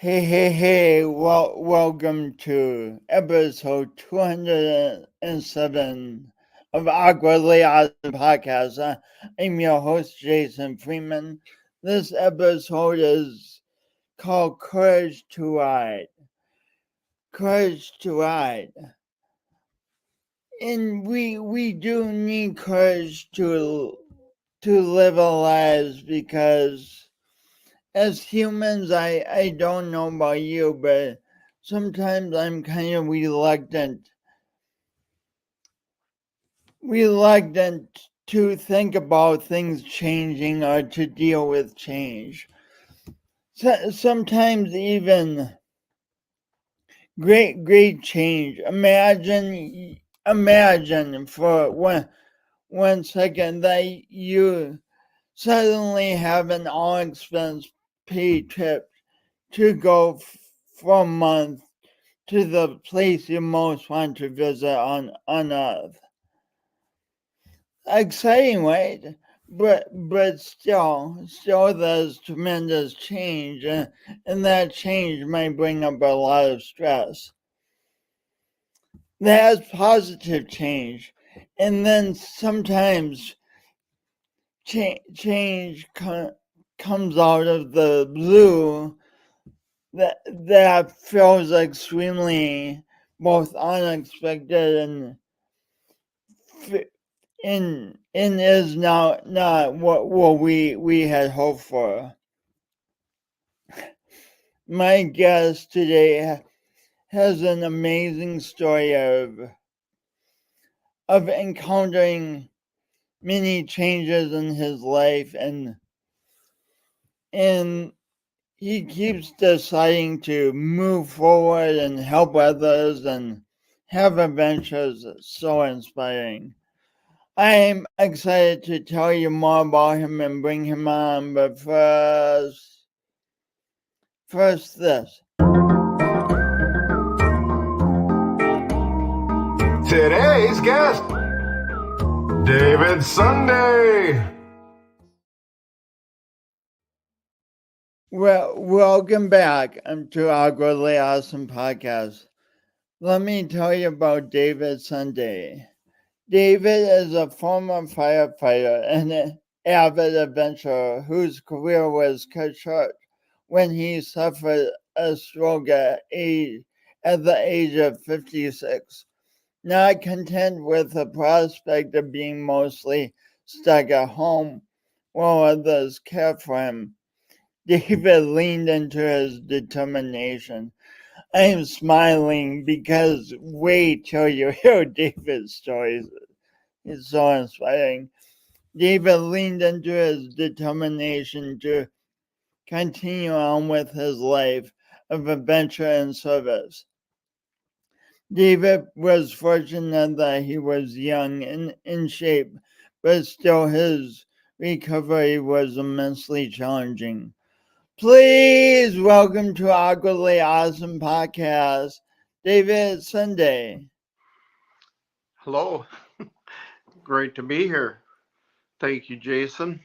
Hey, welcome to episode 207 of Awkwardly Awesome Podcast. I'm your host, Jason Freeman. This episode is called Courage to Ride. Courage to Ride. And we do need courage to live our lives because as humans, I don't know about you, but sometimes I'm kind of reluctant to think about things changing or to deal with change. So, sometimes even great change. Imagine for one second that you suddenly have an all expense paid trip to go for a month to the place you most want to visit on Earth. Exciting, right? But still there's tremendous change, and that change might bring up a lot of stress. There's positive change, and then sometimes change comes out of the blue that feels extremely both unexpected and is now not what we had hoped for. My guest today has an amazing story of encountering many changes in his life, and he keeps deciding to move forward and help others and have adventures. So inspiring. I'm excited to tell you more about him and bring him on, but first this. Today's guest, David Sunde. Well, welcome back to Awkwardly Awesome Podcast. Let me tell you about David Sunde. David is a former firefighter and an avid adventurer whose career was cut short when he suffered a stroke at the age of 56. Not content with the prospect of being mostly stuck at home while others cared for him, David leaned into his determination. I am smiling because wait till you hear David's stories. It's so inspiring. David leaned into his determination to continue on with his life of adventure and service. David was fortunate that he was young and in shape, but still his recovery was immensely challenging. Please welcome to Awkwardly Awesome Podcast, David Sunde. Hello. Great to be here. Thank you, Jason.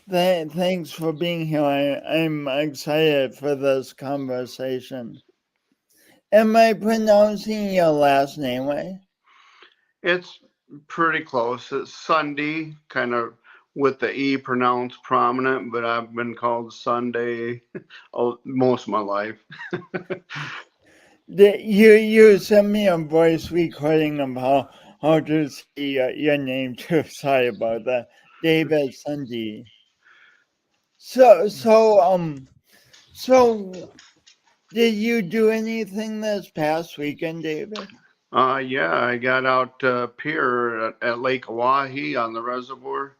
Thanks for being here. I'm excited for this conversation. Am I pronouncing your last name right? It's pretty close. It's Sunday, kind of with the E pronounced prominent, but I've been called Sunday most of my life. You sent me a voice recording of how to say your name too. Sorry about that, David Sunde. So did you do anything this past weekend, David? Yeah, I got out pier at Lake Oahe on the reservoir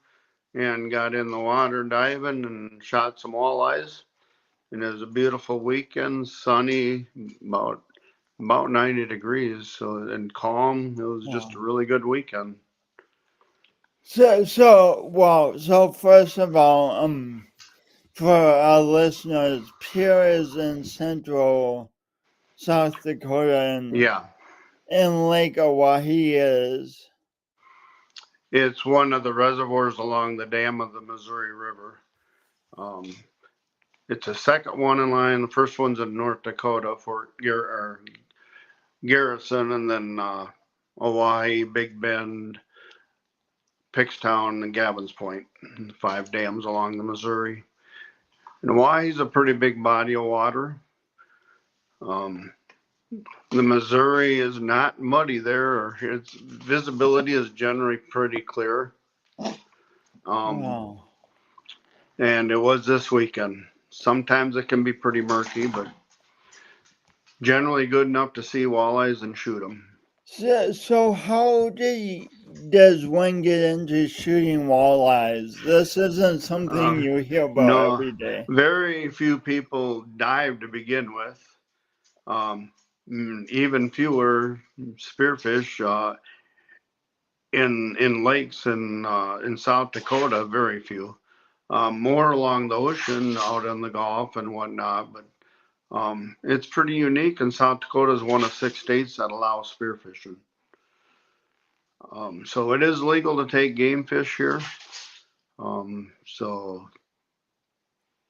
and got in the water diving and shot some walleyes. And it was a beautiful weekend, sunny, about 90 degrees, so and calm. It was just a Wow. really good weekend. So first of all, for our listeners, Pierre is in central South Dakota, Yeah, and Lake Oahe is. it's one of the reservoirs along the dam of the Missouri River. Um, It's a second one in line. The first one's in North Dakota, Garrison, and then Hawaii, Big Bend, Pickstown, and Gavin's Point, 5 dams along the Missouri. And Hawaii's a pretty big body of water. The Missouri is not muddy there, or its visibility is generally pretty clear. Wow. And it was this weekend. Sometimes it can be pretty murky, but generally good enough to see walleyes and shoot them. So how does one get into shooting walleyes? This isn't something you hear about No, every day. very few people dive to begin with. Even fewer spearfish in lakes in South Dakota. Very few. More along the ocean, out in the Gulf and whatnot. But it's pretty unique, and South Dakota is one of 6 states that allow spearfishing. So it is legal to take game fish here. So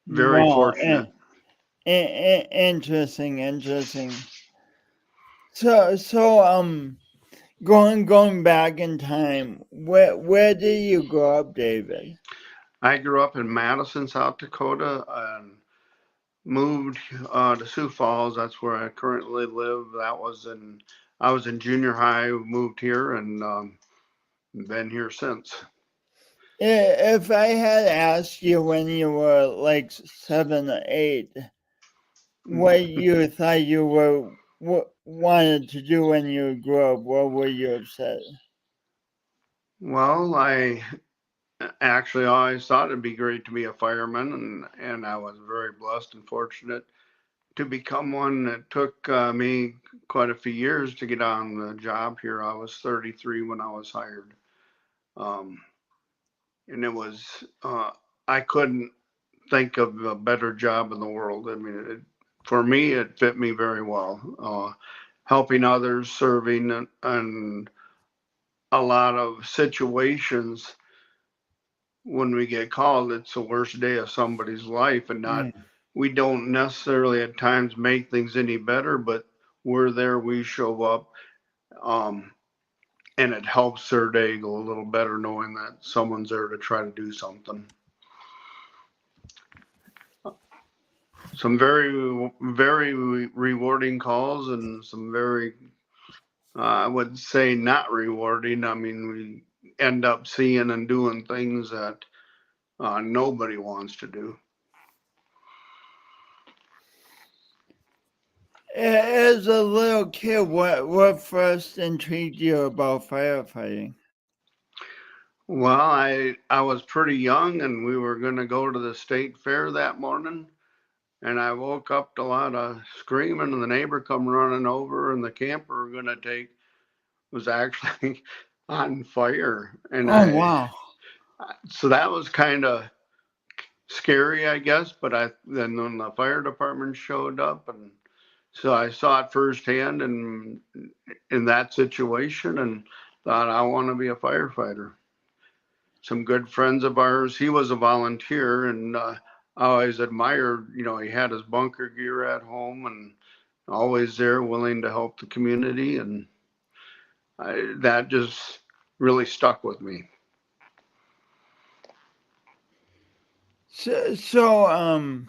very fortunate. Interesting. So going back in time, where did you grow up, David? I grew up in Madison, South Dakota, and moved to Sioux Falls. That's where I currently live. I was in junior high, moved here, and been here since. If I had asked you when you were like 7 or 8, what you thought you wanted to do when you grew up, what would you have said? Well, I actually always thought it'd be great to be a fireman, and I was very blessed and fortunate to become one. It took me quite a few years to get on the job here. I was 33 when I was hired. And it was, I couldn't think of a better job in the world. I mean, for me, it fit me very well. Helping others, serving, and a lot of situations when we get called, it's the worst day of somebody's life, and we don't necessarily at times make things any better, but we're there, we show up, and it helps their day go a little better knowing that someone's there to try to do something. Some very, very rewarding calls, and some very, I would say, not rewarding. I mean, we end up seeing and doing things that nobody wants to do. As a little kid, what first intrigued you about firefighting? Well, I was pretty young, and we were going to go to the state fair that morning, and I woke up to a lot of screaming, and the neighbor come running over, and the camper we're going to take was actually on fire. And Wow. So that was kind of scary, I guess. But then when the fire department showed up, and so I saw it firsthand, and in that situation, and thought I want to be a firefighter. Some good friends of ours, he was a volunteer, and I always admired, he had his bunker gear at home and always there willing to help the community, and that just really stuck with me. So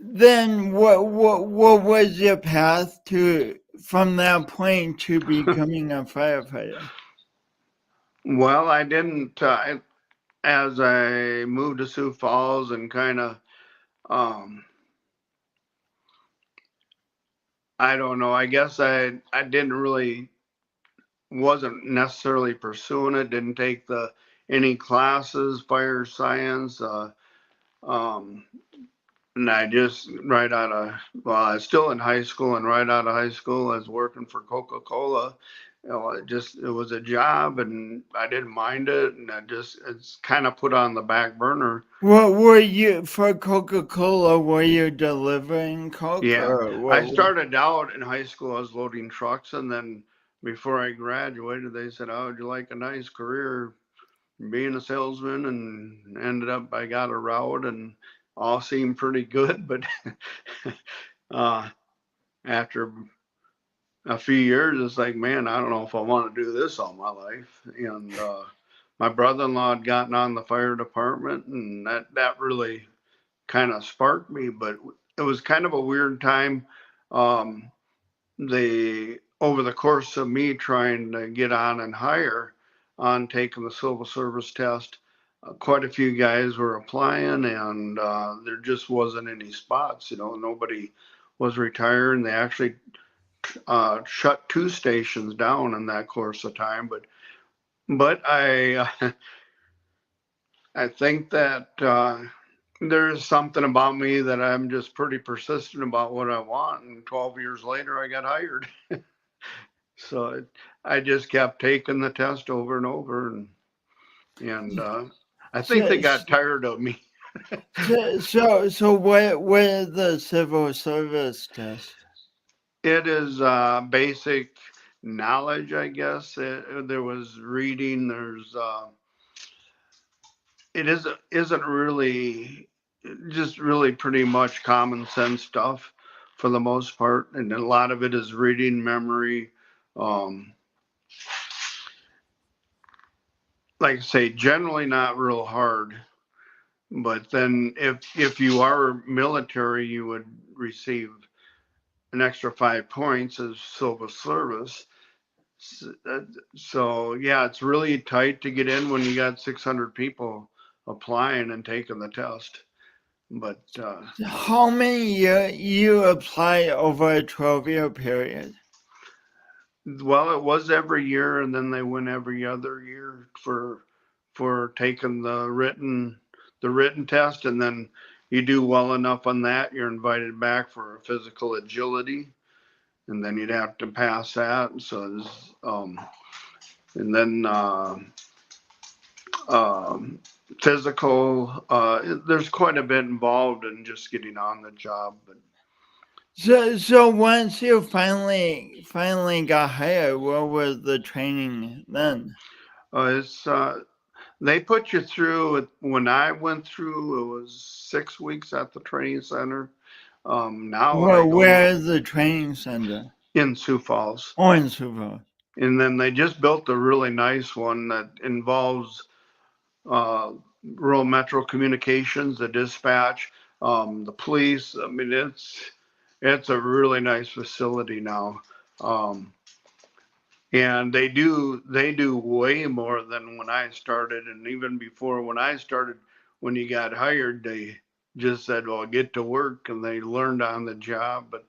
then what was your path from that point to becoming a firefighter? Well, I didn't, as I moved to Sioux Falls and kind of, I don't know, I guess I wasn't necessarily pursuing it, didn't take any classes, fire science, and I just I was still in high school, and right out of high school, I was working for Coca-Cola. It was a job, and I didn't mind it, and it's kind of put on the back burner. What were you for Coca-Cola? Were you delivering Coke? Yeah, I started out in high school. I was loading trucks, and then before I graduated, they said, "Oh, would you like a nice career? being a salesman, and ended up I got a route, and all seemed pretty good. But after a few years, it's like, man, I don't know if I want to do this all my life. And my brother-in-law had gotten on the fire department, and that really kind of sparked me. But it was kind of a weird time. They over the course of me trying to get on and hire on taking the civil service test, quite a few guys were applying, and there just wasn't any spots. Nobody was retiring. They actually shut 2 stations down in that course of time. But I think that there's something about me that I'm just pretty persistent about what I want. And 12 years later, I got hired. So I just kept taking the test over and over, and I think they got tired of me. So what is the civil service test? It is basic knowledge, I guess. There was reading. It isn't really just really pretty much common sense stuff for the most part, and a lot of it is reading, memory. Um, like I say, generally not real hard. But then if you are military, you would receive an extra 5 points as civil service. So yeah, it's really tight to get in when you got 600 people applying and taking the test. But how many you apply over a 12-year period? well, it was every year, and then they went every other year for taking the written test, and then you do well enough on that, you're invited back for physical agility, and then you'd have to pass that. So and then physical. There's quite a bit involved in just getting on the job, but. So once you finally got hired, what was the training then? It's they put you through. When I went through, it was 6 weeks at the training center. Now I go Where is the training center? in Sioux Falls, Oh, in Sioux Falls. and then they just built a really nice one that involves rural metro communications, the dispatch, the police. I mean, it's a really nice facility now. And they do way more than when I started, and even before when I started, when you got hired, they just said, well, get to work, and they learned on the job. But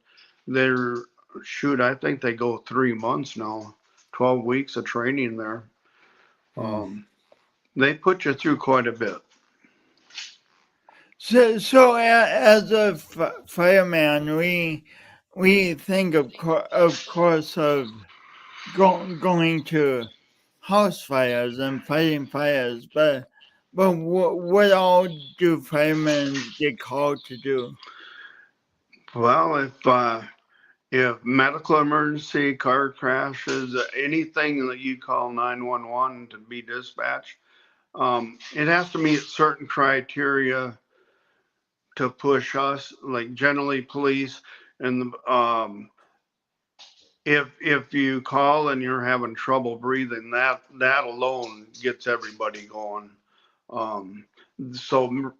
they're I think they go 3 months now, 12 weeks of training there. They put you through quite a bit. So as a fireman, we think of course of going to house fires and fighting fires, but what all do firemen get called to do? Well, if medical emergency, car crashes, anything that you call 911 to be dispatched, it has to meet certain criteria to push us, like generally police. And if you call and you're having trouble breathing, that alone gets everybody going. So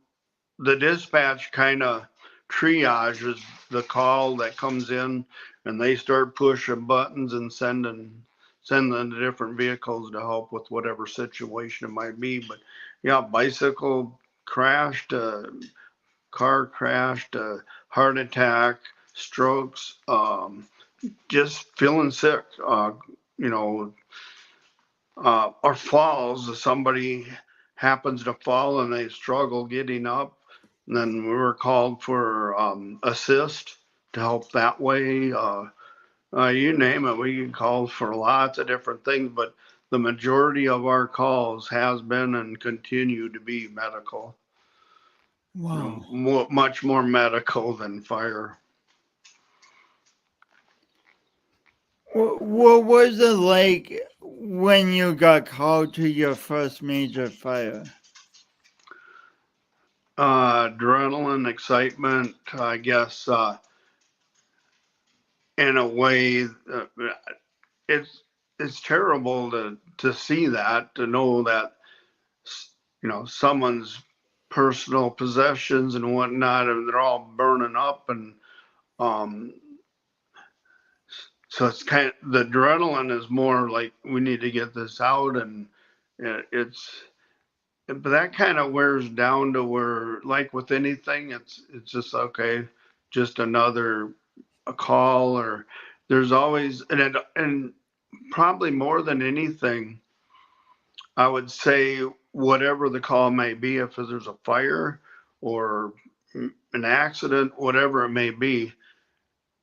the dispatch kind of triages the call that comes in, and they start pushing buttons and sending the different vehicles to help with whatever situation it might be. But yeah, bicycle crashed, car crashed, heart attack, strokes, just feeling sick, or falls. Somebody happens to fall and they struggle getting up, and then we were called for assist to help that way. You name it, we get called for lots of different things, but the majority of our calls has been and continue to be medical. Wow. Much more medical than fire. What was it like when you got called to your first major fire? Adrenaline, excitement, I guess, in a way, it's it's terrible to see that, to know that, someone's personal possessions and whatnot, and they're all burning up, and um, so it's kind of, the adrenaline is more like we need to get this out, and it's but that kind of wears down to where, like with anything, it's just okay, just another a call, or there's always, and probably more than anything, I would say whatever the call may be, if there's a fire or an accident, whatever it may be,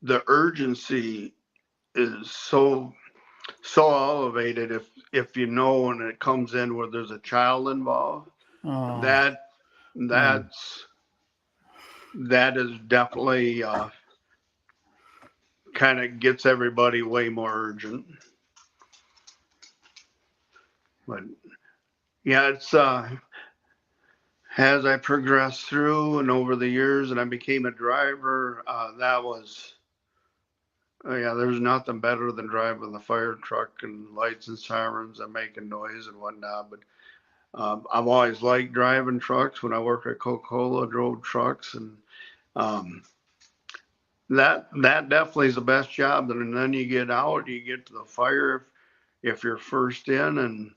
the urgency is so elevated. If you know, and it comes in where there's a child involved, Oh, that that's that is definitely kind of gets everybody way more urgent. But yeah, it's as I progressed through and over the years, and I became a driver, that was, yeah, there's nothing better than driving the fire truck and lights and sirens and making noise and whatnot. But I've always liked driving trucks. When I worked at Coca-Cola, I drove trucks, and um, that definitely is the best job. And then you get out, you get to the fire if you're first in, and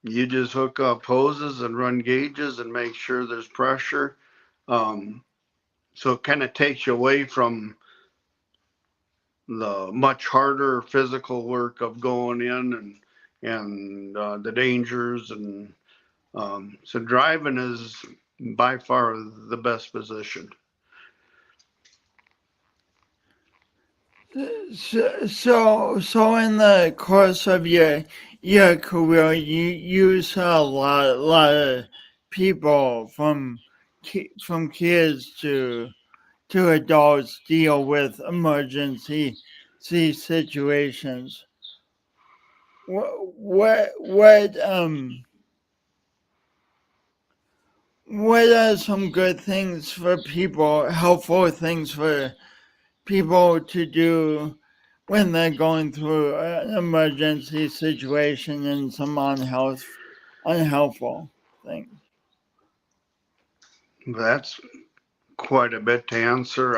you just hook up hoses and run gauges and make sure there's pressure. Um, so it kind of takes you away from the much harder physical work of going in, and the dangers, and so driving is by far the best position. so in the course of your career, you saw a lot of people from kids to adults deal with emergency situations. What what are some good things for people, helpful things for people to do when they're going through an emergency situation and some unhelpful things? That's quite a bit to answer.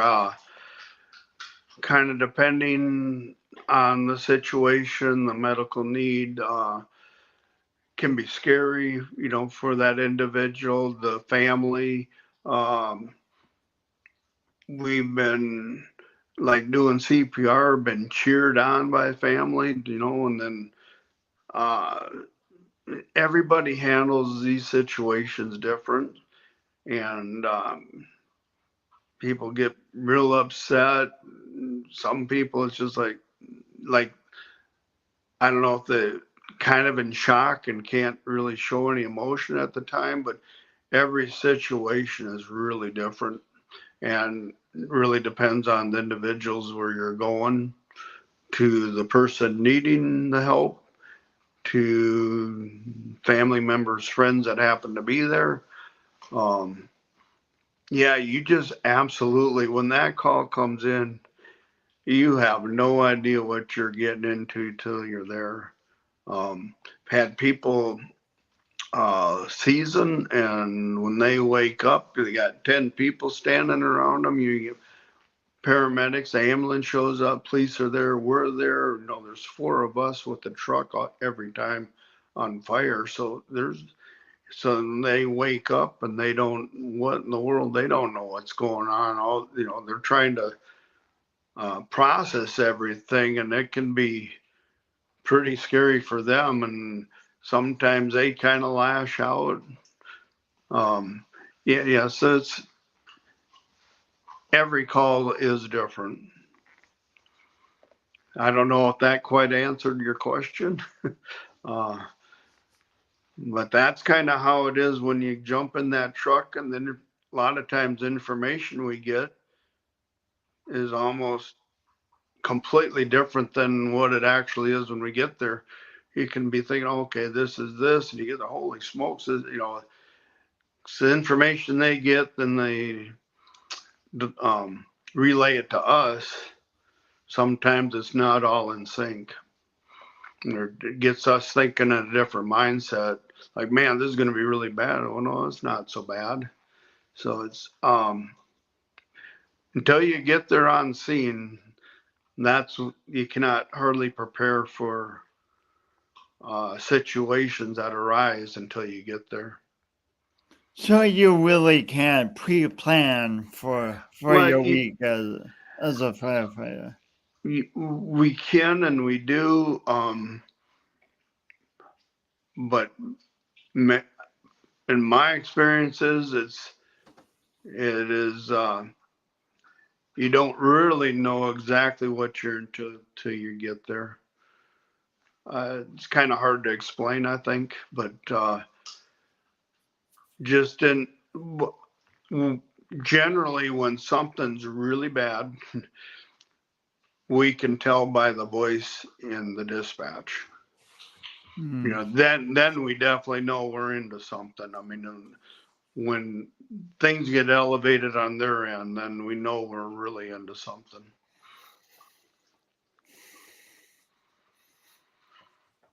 Kind of depending on the situation, the medical need can be scary, for that individual, the family. Um, we've been like doing CPR, been cheered on by family, and then uh, everybody handles these situations different, and people get real upset. Some people, it's just like I don't know if they're kind of in shock and can't really show any emotion at the time, but every situation is really different, and it really depends on the individuals where you're going, to the person needing the help, to family members, friends that happen to be there. Um, yeah, you just absolutely, when that call comes in, you have no idea what you're getting into till you're there. Had people season, and when they wake up, they got 10 people standing around them. You get paramedics, the ambulance shows up, police are there, we're there. There's four of us with the truck every time on fire. So they wake up and they don't, what in the world, they don't know what's going on. They're trying to process everything, and it can be pretty scary for them. And sometimes they kind of lash out. Um, yeah. So every call is different. I don't know if that quite answered your question, uh, but that's kind of how it is when you jump in that truck. And then a lot of times, the information we get is almost completely different than what it actually is when we get there. you can be thinking, okay, this is this, and you get the holy smokes, it's the information they get, then they relay it to us. Sometimes it's not all in sync. It gets us thinking in a different mindset. Like, man, this is going to be really bad. Oh no, it's not so bad. So it's until you get there on scene, you cannot hardly prepare for situations that arise until you get there. So you really can't pre-plan for Well, your week as a firefighter. we can and we do, but in my experiences, it is you don't really know exactly what you're into till you get there. It's kind of hard to explain, I think, but just in generally when something's really bad, we can tell by the voice in the dispatch. Then we definitely know we're into something. I mean, when things get elevated on their end, then we know we're really into something.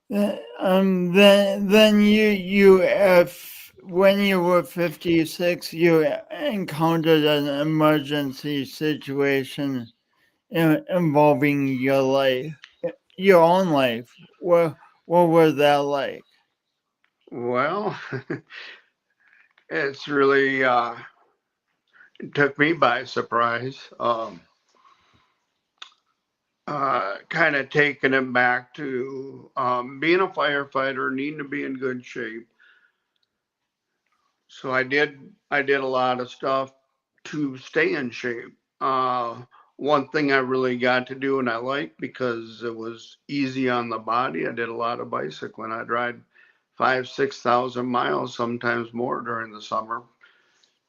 Then you if when you were 56, you encountered an emergency situation involving your life, your own life. What was that like? Well, it's really it took me by surprise. Kind of taking it back to being a firefighter, needing to be in good shape. So I did a lot of stuff to stay in shape. One thing I really got to do and I liked because it was easy on the body. I did a lot of bicycling. I'd ride 5,000-6,000 miles, sometimes more during the summer.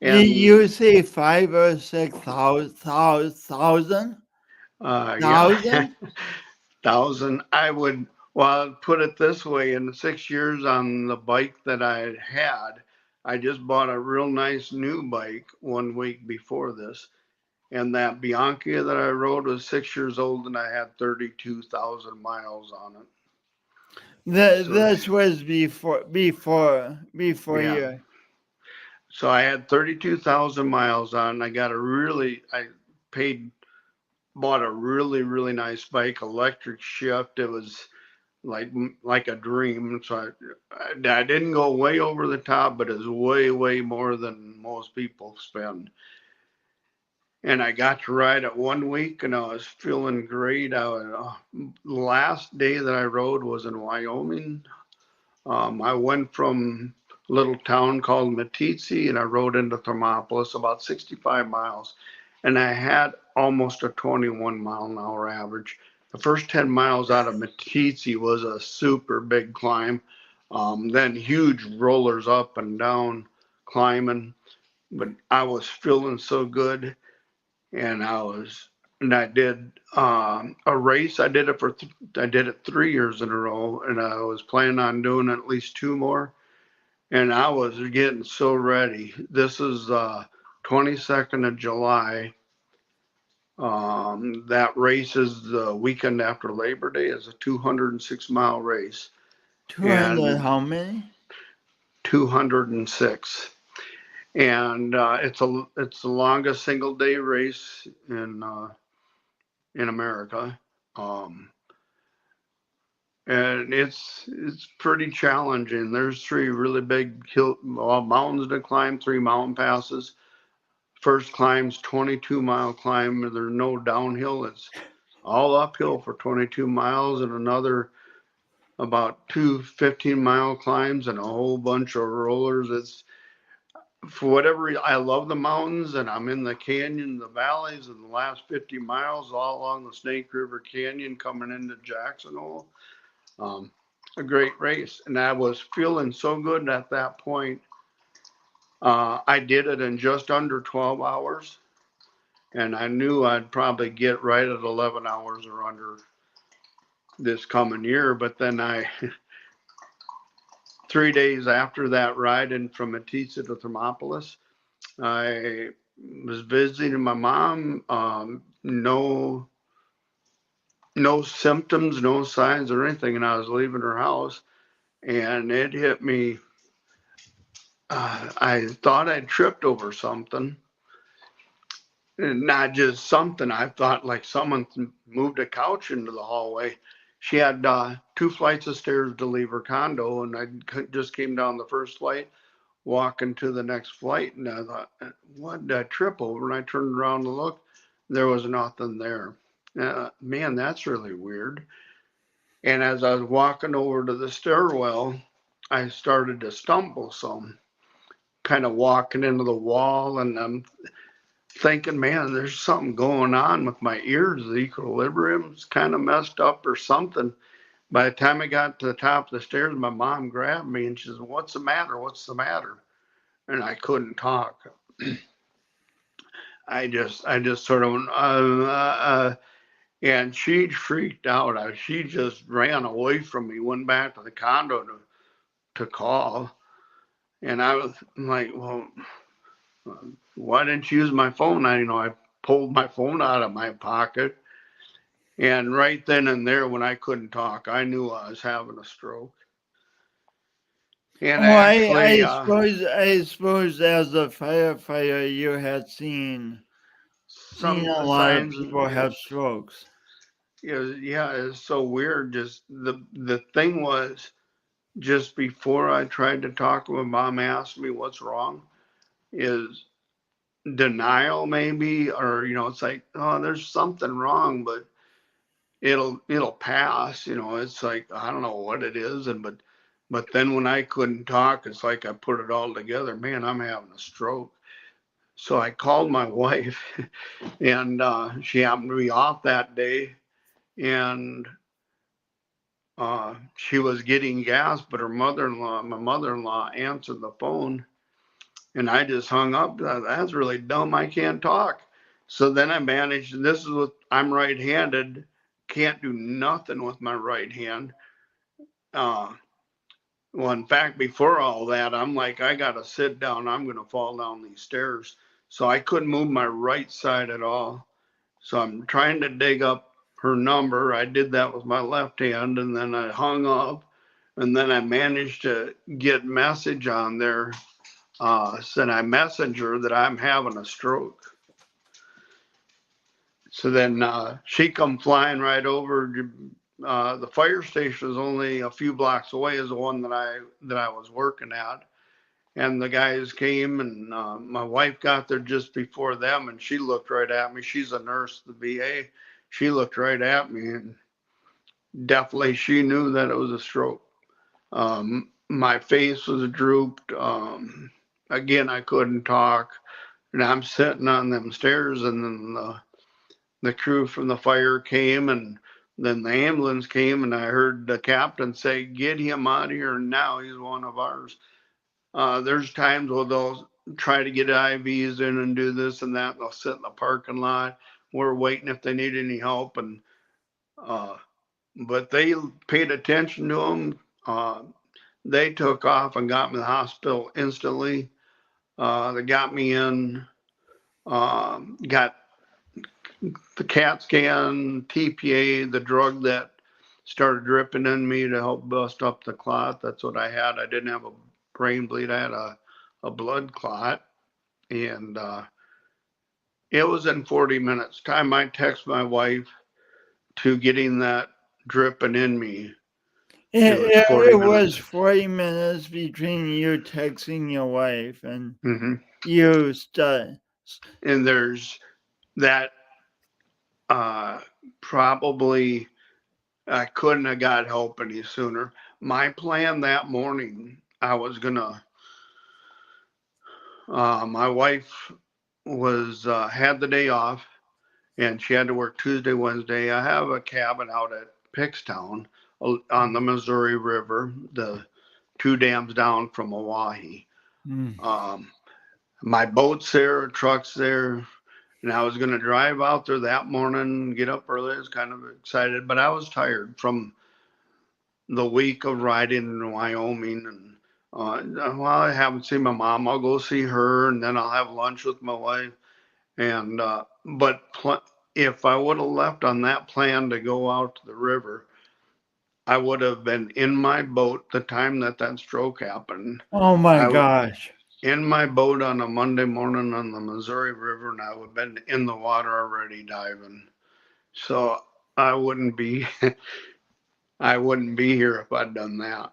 And You say 5 or 6,000? yeah, Thousand? 1,000. Well, I'd put it this way, in the 6 years on the bike that I had, I just bought a real nice new bike 1 week before this. And that Bianchi that I rode was 6 years old and I had 32,000 miles on it. This was before Yeah. you. So I had 32,000 miles on. I bought a really, really nice bike, electric shift. It was like a dream. So I didn't go way over the top, but it was way, way more than most people spend. And I got to ride it 1 week and I was feeling great. Last day that I rode was in Wyoming. I went from a little town called Meeteetse and I rode into Thermopolis, about 65 miles. And I had almost a 21-mile-an-hour average. The first 10 miles out of Meeteetse was a super big climb. Then huge rollers up and down climbing. But I was feeling so good. And I did a race. I did it 3 years in a row, and I was planning on doing at least two more. And I was getting so ready. This is 22nd of July. That race is the weekend after Labor Day. It's a 206-mile race. 200 how many? 206. And it's the longest single day race in America, and it's pretty challenging. There's three really big mountains to climb, three mountain passes. First climb's 22-mile climb. There's no downhill. It's all uphill for 22 miles, and another about two 15-mile climbs and a whole bunch of rollers. It's for whatever reason, I love the mountains and I'm in the canyon, the valleys, and the last 50 miles all along the Snake River Canyon coming into Jackson Hole. A great race. And I was feeling so good at that point. I did it in just under 12 hours. And I knew I'd probably get right at 11 hours or under this coming year. But then 3 days after that ride in from Matissa to Thermopolis, I was visiting my mom. No symptoms, no signs or anything, and I was leaving her house, and it hit me. I thought I'd tripped over something, and not just something. I thought like someone moved a couch into the hallway. She had 2 flights of stairs to leave her condo, and I just came down the first flight, walking to the next flight, and I thought, what did I trip over? And I turned around to look, there was nothing there. Man, that's really weird. And as I was walking over to the stairwell, I started to stumble some, kind of walking into the wall, and I'm thinking, man, there's something going on with my ears. The equilibrium's kind of messed up or something. By the time I got to the top of the stairs, my mom grabbed me and she said, "What's the matter? What's the matter?" And I couldn't talk. I just sort of, and she freaked out. She just ran away from me, went back to the condo to call. And I was like, well, why didn't you use my phone? I pulled my phone out of my pocket. And right then and there, when I couldn't talk, I knew I was having a stroke. And Oh, actually, I suppose as a firefighter, you had seen some of a the lot of signs, people have strokes. yeah, it's so weird. Just the thing was, just before I tried to talk, when mom asked me what's wrong, is denial maybe, or it's like, oh, there's something wrong, but it'll pass. It's like, I don't know what it is. But then when I couldn't talk, it's like I put it all together. Man, I'm having a stroke. So I called my wife, and she happened to be off that day, and she was getting gas, but my mother-in-law answered the phone, and I just hung up. That's really dumb. I can't talk. So then I managed, and this is what I'm right-handed, can't do nothing with my right hand. Well, in fact, before all that, I'm like, I got to sit down. I'm going to fall down these stairs. So I couldn't move my right side at all. So I'm trying to dig up her number. I did that with my left hand, and then I hung up, and then I managed to get message on there. Sent I messaged her that I'm having a stroke. So then she come flying right over. The fire station is only a few blocks away, is the one that I was working at. And the guys came, and my wife got there just before them, and she looked right at me. She's a nurse at the VA. She looked right at me, and definitely she knew that it was a stroke. My face was drooped. Again, I couldn't talk, and I'm sitting on them stairs, and then the crew from the fire came, and then the ambulance came, and I heard the captain say, "Get him out of here now. He's one of ours." There's times where they'll try to get IVs in and do this and that. And they'll sit in the parking lot. We're waiting if they need any help, and but they paid attention to them. They took off and got me to the hospital instantly. They got me in, got the CAT scan, TPA, the drug that started dripping in me to help bust up the clot. That's what I had. I didn't have a brain bleed. I had a blood clot. And it was in 40 minutes. Time I text my wife to getting that dripping in me. It was 40 minutes between you texting your wife and you started. And there's that probably I couldn't have got help any sooner. My plan that morning, I was gonna. My wife was had the day off, and she had to work Tuesday, Wednesday. I have a cabin out at Pickstown on the Missouri River, the 2 dams down from Oahe. My boat's there, truck's there, and I was going to drive out there that morning, get up early. I was kind of excited, but I was tired from the week of riding in Wyoming, and Well, I haven't seen my mom. I'll go see her, and then I'll have lunch with my wife. And if I would have left on that plan to go out to the river, I would have been in my boat the time that stroke happened. Oh my I was gosh. in my boat on a Monday morning on the Missouri River, and I would have been in the water already diving. So I wouldn't be I wouldn't be here if I'd done that.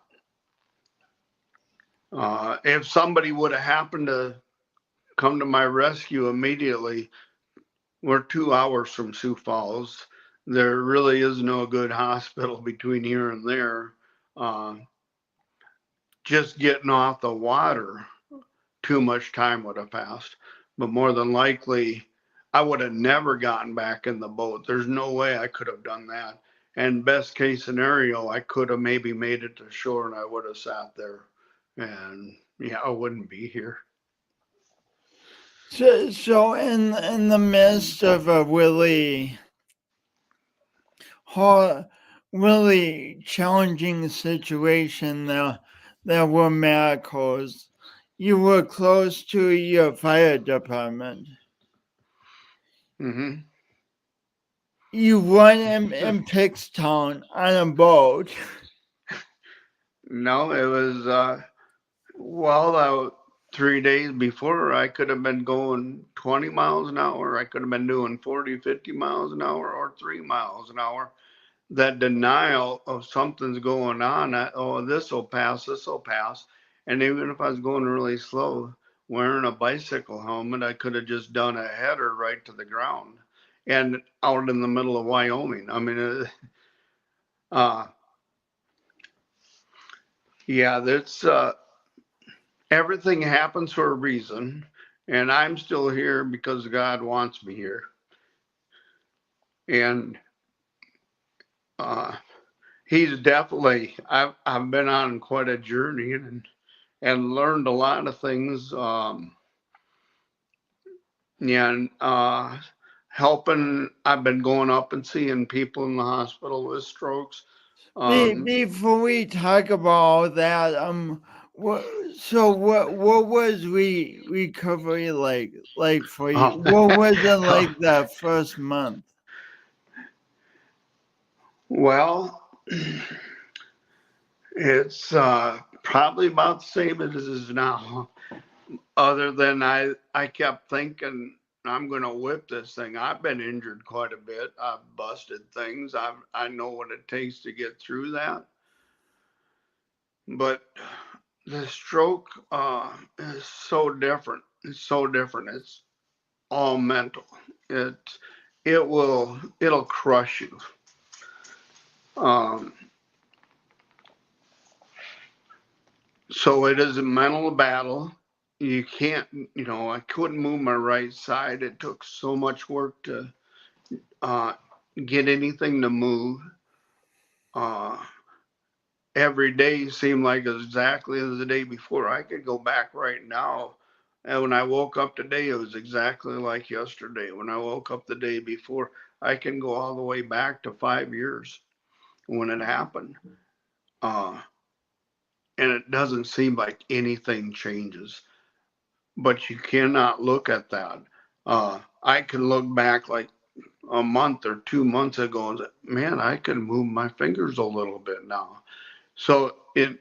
If somebody would have happened to come to my rescue immediately, we're 2 hours from Sioux Falls. There really is no good hospital between here and there. Uh, just getting off the water, too much time would have passed. But more than likely, I would have never gotten back in the boat. There's no way I could have done that. And best case scenario, I could have maybe made it to shore and I would have sat there. And yeah, I wouldn't be here. So in the midst of a really challenging situation, there were miracles. You were close to your fire department. Mm-hmm. You went in Pickstown on a boat. No, it was well, 3 days before, I could have been going 20 miles an hour. I could have been doing 40, 50 miles an hour or 3 miles an hour. That denial of something's going on, oh, this will pass, this will pass. And even if I was going really slow, wearing a bicycle helmet, I could have just done a header right to the ground and out in the middle of Wyoming. I mean, yeah, that's everything happens for a reason, and I'm still here because God wants me here. And uh, He's definitely. I've been on quite a journey and learned a lot of things. And helping. I've been going up and seeing people in the hospital with strokes. Before we talk about all that, what was recovery like for you? uh, What was it like that first month? well, it's probably about the same as it is now. Other than I kept thinking I'm going to whip this thing. I've been injured quite a bit. I've busted things. I know what it takes to get through that. But the stroke is so different. It's so different. It's all mental. It it'll crush you. Um, so it is a mental battle. You can't, I couldn't move my right side. It took so much work to uh, get anything to move. Uh, every day seemed like exactly the day before. I could go back right now. And when I woke up today, it was exactly like yesterday. When I woke up the day before, I can go all the way back to 5 years when it happened. Uh, and it doesn't seem like anything changes. But you cannot look at that. I can look back like a month or 2 months ago and say, man, I can move my fingers a little bit now. So if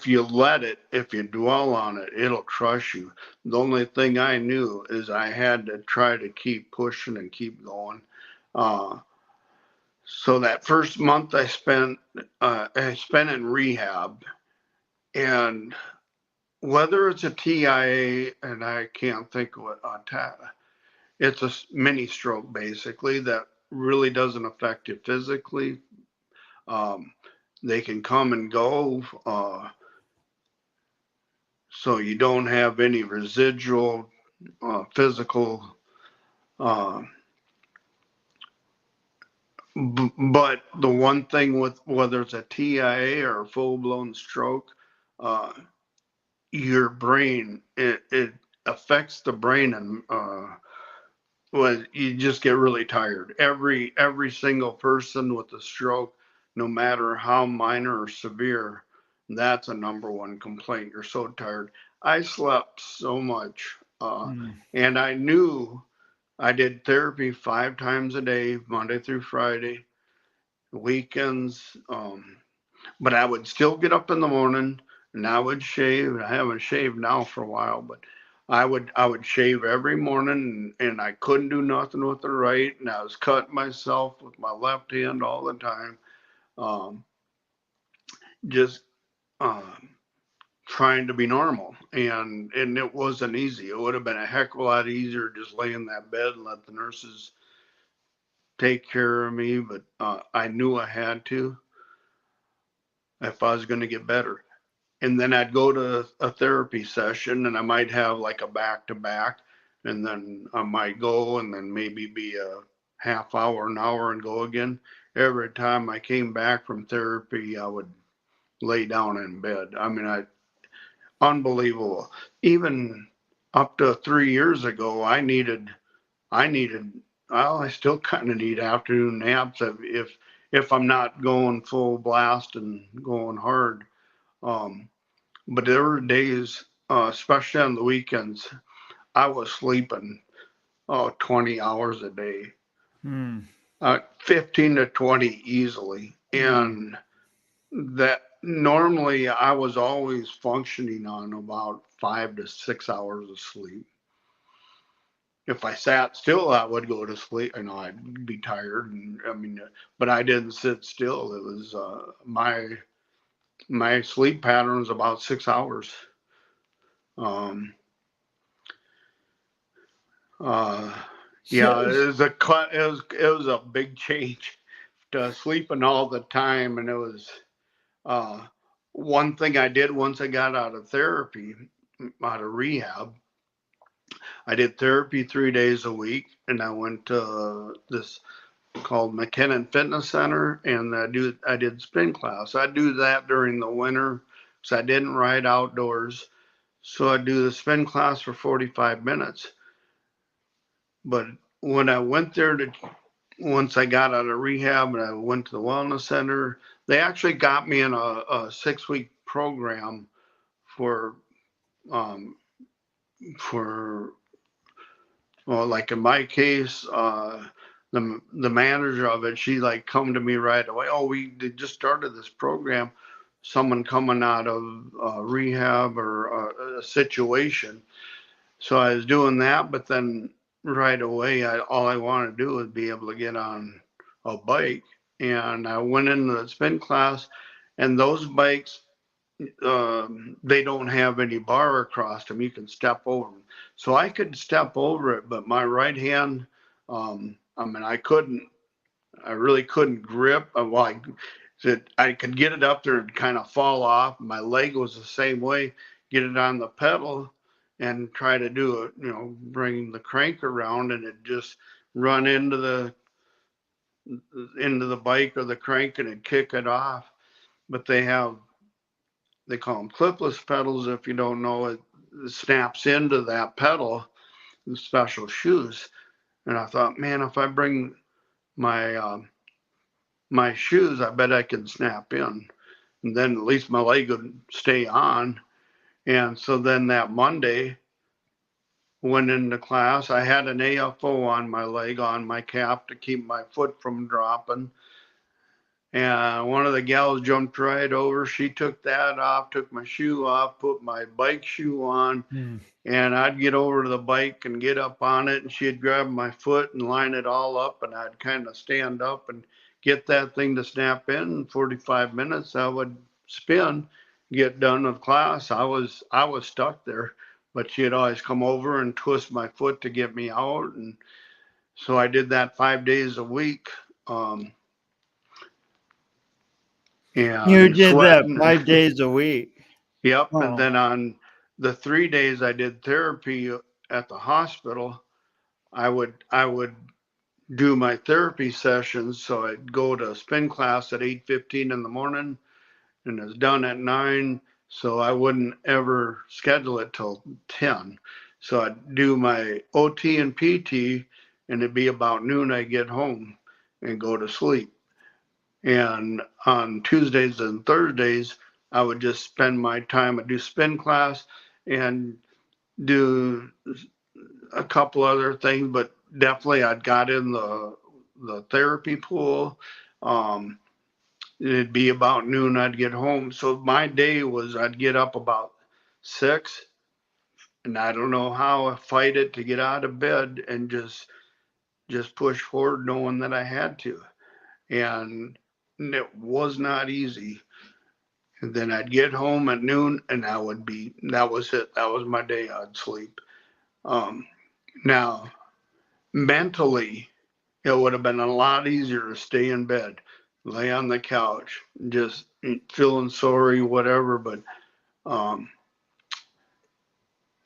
you let it, if you dwell on it, it'll crush you. The only thing I knew is I had to try to keep pushing and keep going. Uh, so that first month I spent in rehab, and whether it's a TIA, and I can't think of what it's a mini stroke basically that really doesn't affect you physically. Um, they can come and go. So you don't have any residual physical. Uh, but the one thing with whether it's a TIA or a full blown stroke, uh, your brain it affects the brain and well, you just get really tired. Every single person with a stroke, no matter how minor or severe, That's a number one complaint. You're so tired. I slept so much. And I knew I did therapy 5 times a day, Monday through Friday, weekends. But I would still get up in the morning and I would shave. I haven't shaved now for a while, but I would shave every morning, and I couldn't do nothing with the right, and I was cutting myself with my left hand all the time. Um, just um, trying to be normal, and it wasn't easy. It would have been a heck of a lot easier just lay in that bed and let the nurses take care of me, but I knew I had to if I was going to get better. And then I'd go to a therapy session, and I might have like a back to back, and then I might go and then maybe be a half hour, an hour, and go again. Every time I came back from therapy, I would lay down in bed. I mean, unbelievable. Even up to 3 years ago, I needed, well, I still kind of need afternoon naps if I'm not going full blast and going hard. Um, but there were days, especially on the weekends, I was sleeping 20 hours a day, 15 to 20 easily. And that normally I was always functioning on about 5 to 6 hours of sleep. If I sat still, I would go to sleep. I know I'd be tired, and I mean, but I didn't sit still. It was my sleep pattern was about 6 hours. Um, uh, yeah, it was a big change to sleeping all the time, and it was uh, one thing I did once I got out of therapy, out of rehab. I did therapy 3 days a week, and I went to this called McKinnon Fitness Center, and I did spin class. I do that during the winter, so I didn't ride outdoors. So I do the spin class for 45 minutes. But when I went there once I got out of rehab and I went to the wellness center, they actually got me in a 6-week program for um, for well, like in my case, the manager of it, she like come to me right away. Oh, we just started this program. Someone coming out of rehab or a situation. So I was doing that, but then right away, all I wanted to do was be able to get on a bike. And I went into the spin class, and those bikes, they don't have any bar across them. You can step over them. So I could step over it, but my right hand, I mean, I really couldn't grip. Well, I could get it up there and kind of fall off. My leg was the same way. Get it on the pedal and try to do it, bring the crank around, and it just run into the bike or the crank and it'd kick it off. But they call them clipless pedals. If you don't know, it snaps into that pedal with special shoes. And I thought, man, if I bring my shoes, I bet I can snap in. And then at least my leg would stay on. And so then that Monday, went into class. I had an AFO on my leg, on my calf, to keep my foot from dropping. And one of the gals jumped right over. She took that off, took my shoe off, put my bike shoe on. And I'd get over to the bike and get up on it, and she'd grab my foot and line it all up, and I'd kind of stand up and get that thing to snap in. 45 minutes, I would spin, get done with class. I was stuck there, but she'd always come over and twist my foot to get me out, and so I did that 5 days a week. You And did that sweating. 5 days a week. Yep. Oh. And then on the 3 days I did therapy at the hospital, I would do my therapy sessions. So I'd go to spin class at 8:15 in the morning, and it's done at 9. So I wouldn't ever schedule it till 10. So I'd do my OT and PT, and it'd be about noon. I get home and go to sleep. And on Tuesdays and Thursdays, I would just spend my time. I'd do spin class and do a couple other things, but definitely I'd got in the therapy pool. Um, it'd be about noon. I'd get home. So my day was I'd get up about 6, and I don't know how I fight it to get out of bed and just push forward, knowing that I had to. And it was not easy. And then I'd get home at noon, and that was it. That was my day. I'd sleep. Um, Now, mentally, it would have been a lot easier to stay in bed, lay on the couch, just feeling sorry, whatever. But um,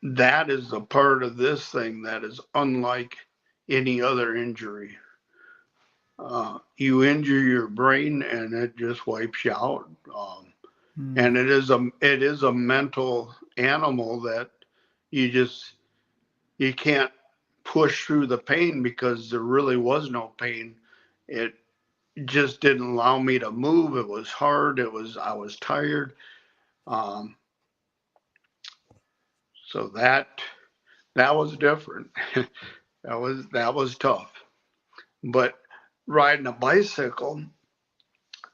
that is the part of this thing that is unlike any other injury. You injure your brain, and it just wipes you out. And it is a mental animal that you just you can't push through the pain because there really was no pain. It just didn't allow me to move. It was hard. I was tired. Um, so that was different. that was tough. But riding a bicycle,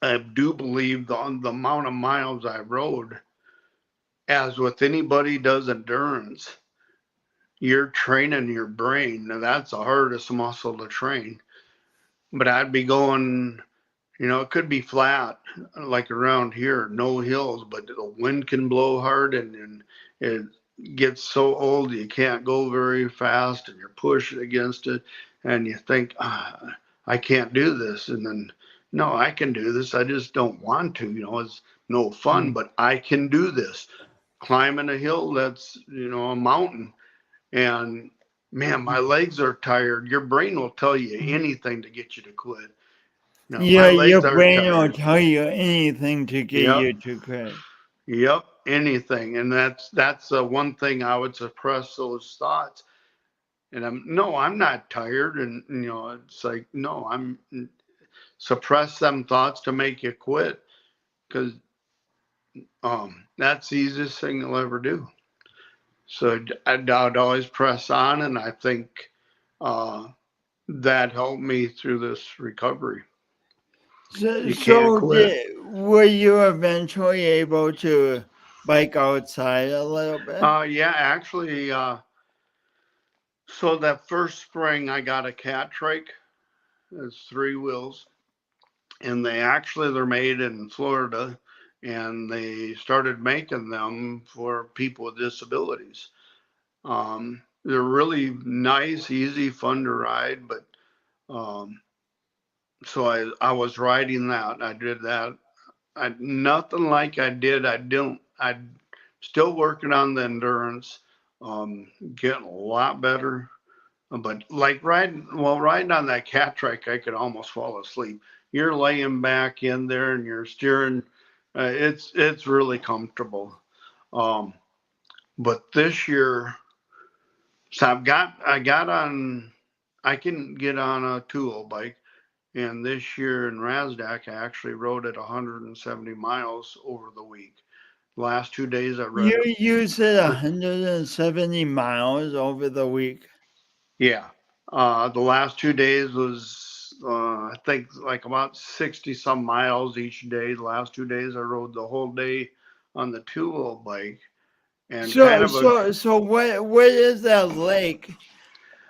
I do believe the amount of miles I rode, as with anybody does endurance, you're training your brain. Now that's the hardest muscle to train. But I'd be going, it could be flat, like around here, no hills, but the wind can blow hard, and it gets so old you can't go very fast, and you're pushing against it, and you think, I can't do this. And then, no, I can do this. I just don't want to. It's no fun, but I can do this. Climbing a hill that's, a mountain, and man, my legs are tired. Your brain will tell you anything to get you to quit. No, my Yeah, your legs are brain will tired. tell you anything to get Yep, you to quit. yep, anything, and that's one thing I would suppress those thoughts. And I'm not tired, and it's like no, I'm suppress them thoughts to make you quit because that's the easiest thing you'll ever do. So I'd always press on, and I think uh, that helped me through this recovery. So, You can't so quit. were you eventually able to bike outside a little bit? Yeah, actually, so that first spring I got a cat trike. It's 3 wheels, and they're made in Florida, and they started making them for people with disabilities. They're really nice, easy, fun to ride, but um, so I was riding that. I did that. Nothing like I did. I'm still working on the endurance, getting a lot better. But like riding on that cat trike, I could almost fall asleep. You're laying back in there and you're steering. It's really comfortable. Um, but this year, so I can get on a two-wheel bike, and this year in Razdak, I actually rode it 170 miles over the week. Last 2 days, I You rode. used it 170 miles over the week. Yeah. The last 2 days was, I think, like about 60 some miles each day. The last 2 days, I rode the whole day on the two-wheel bike, and kind So, of a, so what is that like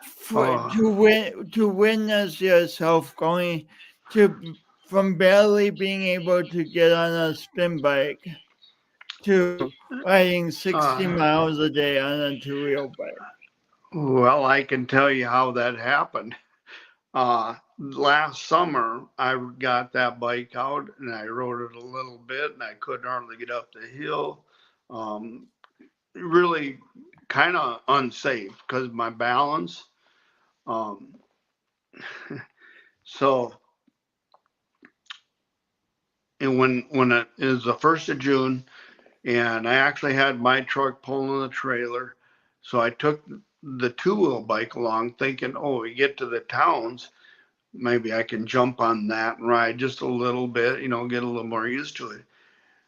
for uh, to witness yourself going to from barely being able to get on a spin bike to riding 60 uh, miles a day on a two-wheel bike? well, I can tell you how that happened. Last summer, I got that bike out and I rode it a little bit, and I couldn't hardly get up the hill. Um, Really kind of unsafe because my balance. Um, so, and when it is the 1st of June, and I actually had my truck pulling the trailer, so I took the two-wheel bike along, thinking, oh, we get to the towns, maybe I can jump on that and ride just a little bit, get a little more used to it.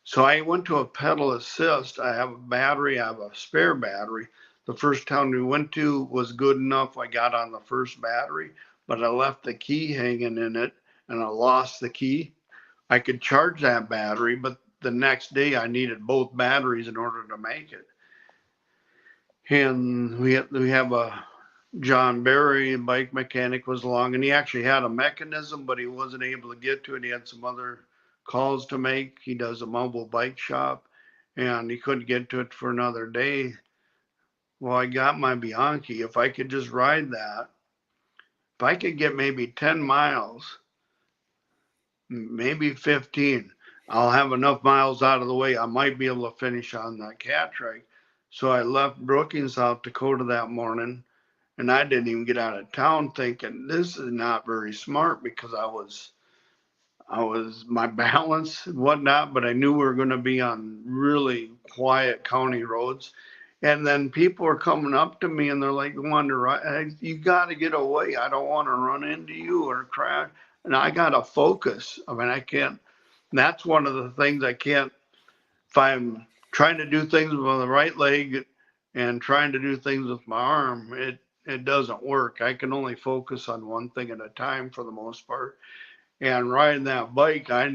So I went to a pedal assist. I have a battery, I have a spare battery. The first town we went to was good enough. I got on the first battery, but I left the key hanging in it and I lost the key. I could charge that battery, but the next day I needed both batteries in order to make it. And we have a John Barry, bike mechanic, was along, and he actually had a mechanism, but he wasn't able to get to it. He had some other calls to make. He does a mobile bike shop, and he couldn't get to it for another day. Well, I got my Bianchi. If I could just ride that, if I could get maybe 10 miles, maybe 15, I'll have enough miles out of the way. I might be able to finish on that cat trike. So I left Brookings, South Dakota that morning, and I didn't even get out of town thinking this is not very smart because I was my balance and whatnot, but I knew we were going to be on really quiet county roads. And then people are coming up to me and they're like, you got to get away. I don't want to run into you or crash. And I got to focus. I mean, I can't, that's one of the things I can't, if I'm trying to do things with the right leg and trying to do things with my arm, it doesn't work. I can only focus on one thing at a time for the most part. And riding that bike, I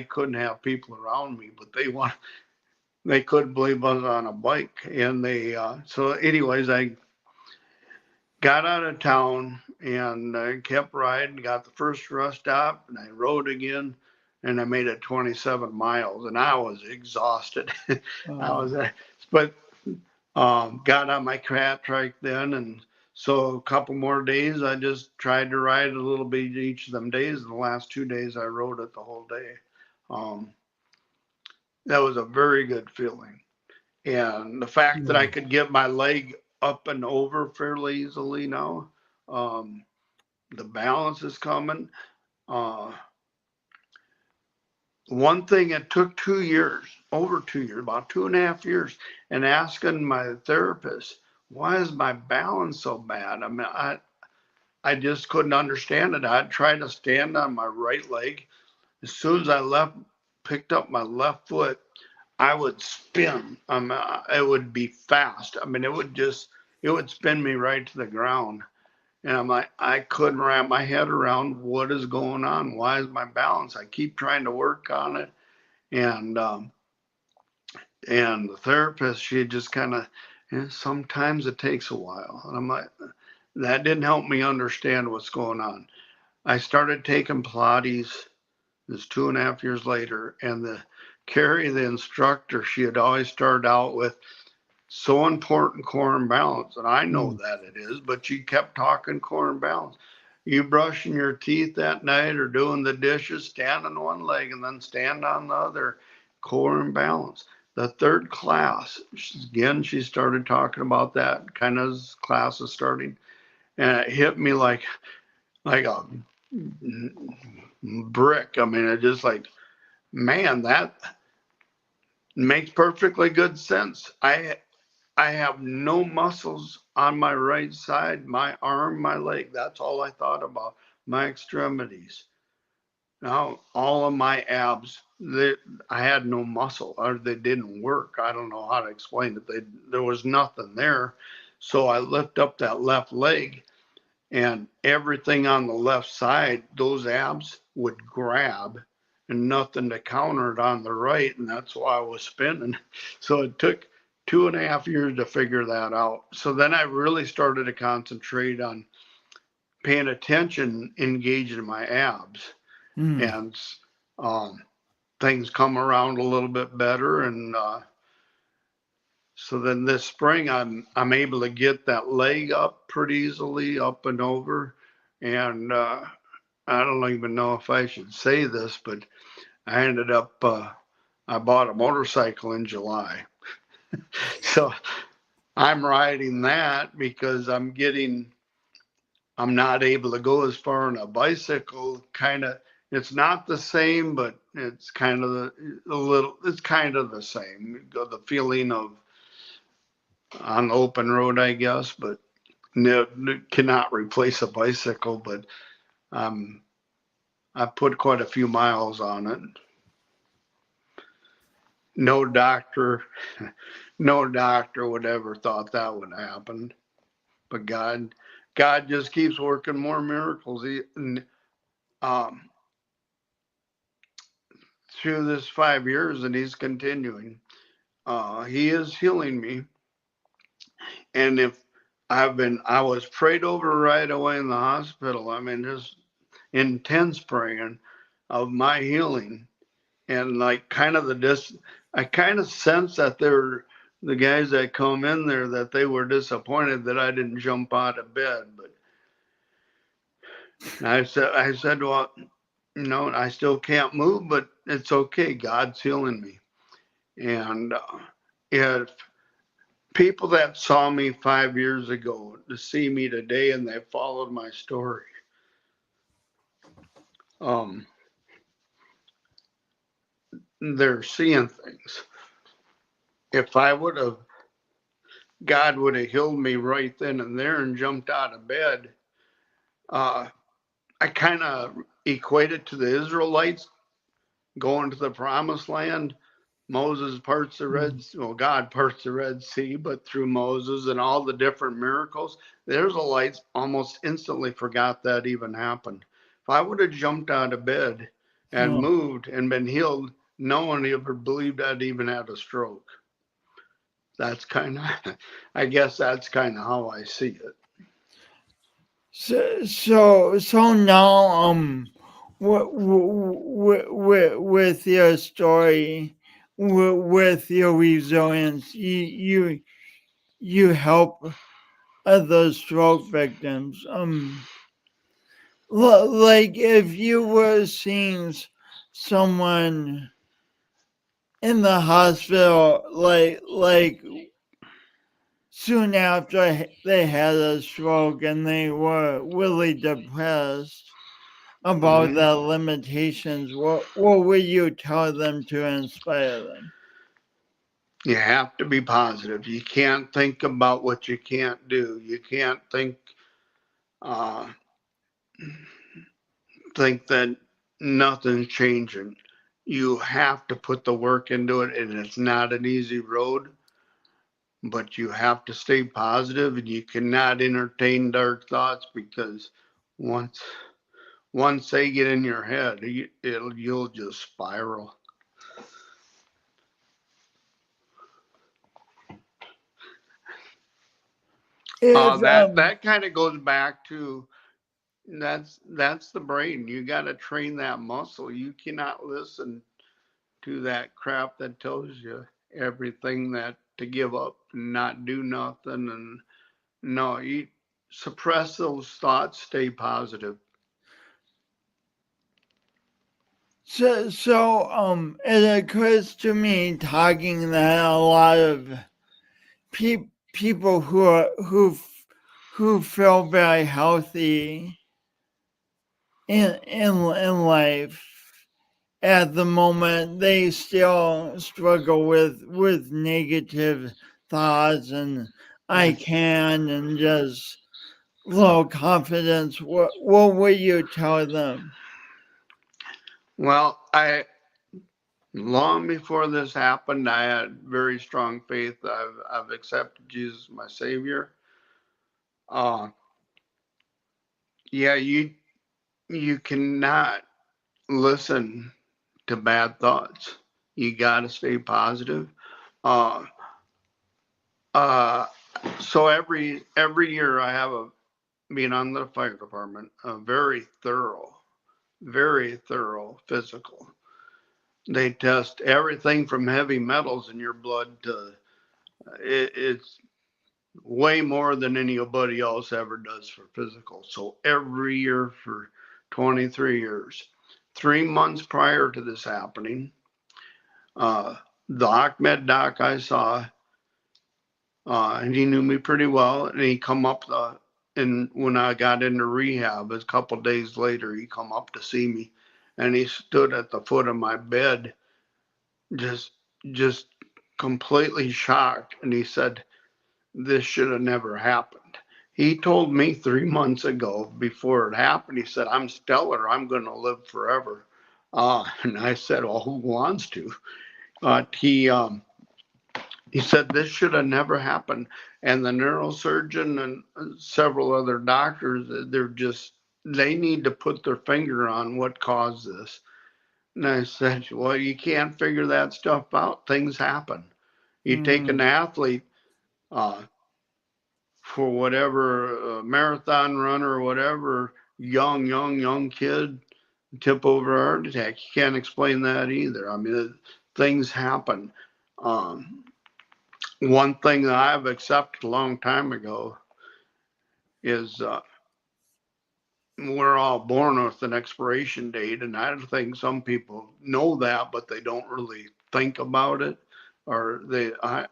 couldn't have people around me, but they couldn't believe I was on a bike. And so anyways, I got out of town and I kept riding, got the first rest stop, and I rode again, and I made it 27 miles, and I was exhausted. But got on my cat trike then, and so a couple more days, I just tried to ride a little bit each of them days. And the last 2 days, I rode it the whole day. That was a very good feeling. And the fact that I could get my leg up and over fairly easily now, the balance is coming. One thing, it took 2 years, over 2 years, about 2.5 years, and asking my therapist, why is my balance so bad? I mean, I just couldn't understand it. I'd try to stand on my right leg. As soon as I picked up my left foot, I would spin. It would be fast. I mean, it would spin me right to the ground. And I'm like, I couldn't wrap my head around what is going on. Why is my balance? I keep trying to work on it. And the therapist, she just kind of, sometimes it takes a while. And I'm like, that didn't help me understand what's going on. I started taking Pilates. This 2.5 years later, and Carrie, the instructor, she had always started out with, so important, core and balance. And I know that it is, but she kept talking core and balance. You brushing your teeth that night or doing the dishes, stand on one leg and then stand on the other, core and balance. The third class, again, she started talking about that kind of as class is starting. And it hit me like a brick. I mean, it just like, man, that makes perfectly good sense. I have no muscles on my right side, my arm, my leg. That's all I thought about. My extremities. Now, all of my abs, I had no muscle, or they didn't work. I don't know how to explain it. There was nothing there. So I lift up that left leg, and everything on the left side, those abs would grab, and nothing to counter it on the right. And that's why I was spinning. So it took 2.5 years to figure that out. So then I really started to concentrate on paying attention, engaging my abs. And things come around a little bit better. And so then this spring, I'm able to get that leg up pretty easily, up and over. And I don't even know if I should say this, but I ended up, I bought a motorcycle in July. So I'm riding that because I'm not able to go as far on a bicycle. Kind of, it's not the same, but it's kind of it's kind of the same. The feeling of on the open road, I guess, but cannot replace a bicycle. But I put quite a few miles on it. no doctor, no doctor would ever thought that would happen. But God just keeps working more miracles. Um, through this 5 years, and He's continuing. He is healing me, and if I was prayed over right away in the hospital. I mean, just intense praying of my healing, and like I kind of sense that they're the guys that come in there that they were disappointed that I didn't jump out of bed. But I said, well, I still can't move, but it's okay. God's healing me, and if people that saw me 5 years ago to see me today and they followed my story, um, they're seeing things. If God would have healed me right then and there and jumped out of bed, uh, I kind of equate it to the Israelites going to the promised land. Moses parts the God parts the Red Sea, but through Moses and all the different miracles, the Israelites almost instantly forgot that even happened. If I would have jumped out of bed and moved and been healed, no one ever believed I'd even had a stroke. That's kind of, I guess that's kind of how I see it. So now, with your story, with your resilience, you help other stroke victims. Like if you were seeing someone in the hospital, like soon after they had a stroke and they were really depressed about the limitations, what would you tell them to inspire them? You have to be positive. You can't think about what you can't do. You can't uh, think that nothing's changing. You have to put the work into it, and it's not an easy road, but you have to stay positive, and you cannot entertain dark thoughts, because once they get in your head, you'll just spiral. That kind of goes back to that's the brain. You got to train that muscle. You cannot listen to that crap that tells you everything that to give up and not do nothing. And no, you suppress those thoughts. Stay positive. So it occurs to me talking that a lot of people who feel very healthy in life at the moment, they still struggle with negative thoughts and I can and just low confidence. What would you tell them? Well, long before this happened, I had very strong faith. I've accepted Jesus my Savior. Yeah, you cannot listen to bad thoughts. You got to stay positive. Uh, uh, so every year I have being on the fire department, a very thorough physical. They test everything from heavy metals in your blood to it's way more than anybody else ever does for physical. So every year for 23 years, 3 months prior to this happening, the Ahmed doc I saw, and he knew me pretty well, and he come up and when I got into rehab, a couple of days later, he come up to see me, and he stood at the foot of my bed, just completely shocked, and he said, "This should have never happened." He told me 3 months ago, before it happened, he said, "I'm stellar. I'm going to live forever." And I said, "Well, who wants to?" But he said this should have never happened. And the neurosurgeon and several other doctors, they need to put their finger on what caused this. And I said, well, you can't figure that stuff out. Things happen. You take an athlete for whatever marathon runner or whatever, young kid, tip over a heart attack. You can't explain that either. I mean, things happen. One thing that I've accepted a long time ago is we're all born with an expiration date, and I think some people know that, but they don't really think about it, or I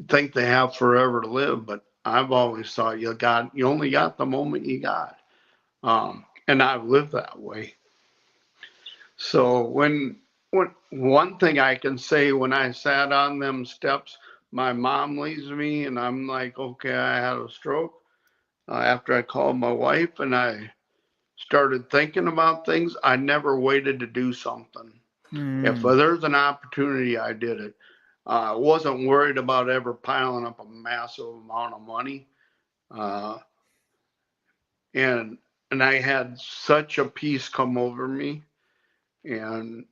think they have forever to live. But I've always thought you only got the moment you got, and I've lived that way. So when one thing I can say, when I sat on them steps, my mom leaves me, and I'm like, okay, I had a stroke. After I called my wife and I started thinking about things, I never waited to do something. If there's an opportunity, I did it. I wasn't worried about ever piling up a massive amount of money. Uh, and I had such a peace come over me, and